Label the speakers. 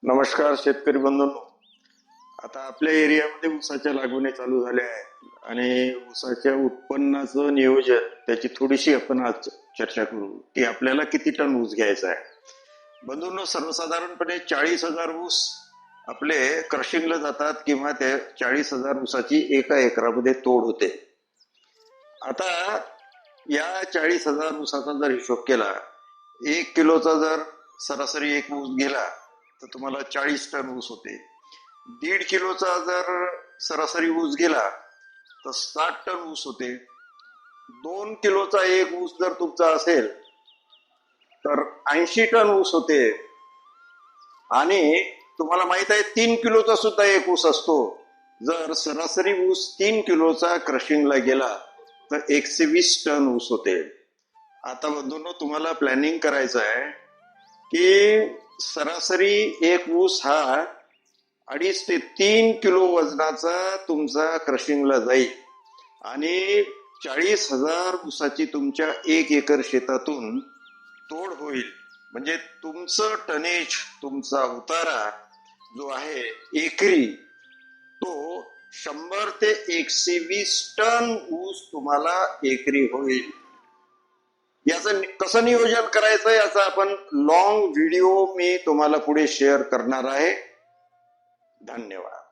Speaker 1: नमस्कार शेतकरी बंधूंनो. आता आपल्या एरियामध्ये ऊसाच्या लागवडी चालू झाल्या आहेत आणि ऊसाच्या उत्पन्नाचं नियोजन त्याची थोडीशी आपण आज चर्चा करू की आपल्याला किती टन ऊस घ्यायचा आहे. बंधूंनो, सर्वसाधारणपणे 40,000 ऊस आपले क्रशिंगला जातात किंवा त्या 40,000 ऊसाची एका एकरामध्ये तोड होते. आता या 40,000 ऊसाचा जर हिशोब केला, 1 किलोचा जर सरासरी एक ऊस गेला तर तुम्हाला 40 टन ऊस होते. 1.5 किलोचा जर सरासरी ऊस गेला तर 60 टन ऊस होते. 2 किलोचा एक ऊस जर तुमचा असेल तर 80 टन ऊस होते. आणि तुम्हाला माहित आहे 3 किलोचा सुद्धा एक ऊस असतो. जर सरासरी ऊस 3 किलोचा क्रशिंगला गेला तर 120 टन ऊस होते. आता बंधूंनो, तुम्हाला प्लॅनिंग करायचं आहे की सरासरी एक ऊस हा 2.5 ते 3 किलो वजनाचा तुमचा क्रशिंगला जाईल आणि 40,000 ऊसाची तुमच्या 1 एकर शेतातून तोड होईल. म्हणजे तुमचं टनेज, तुमचा उतारा जो आहे एकरी, तो 100 ते 120 टन ऊस तुम्हाला एकरी होईल. याचं कसं नियोजन करायचं याचा आपण लॉंग व्हिडिओ मी तुम्हाला पुढे शेअर करणार आहे. धन्यवाद.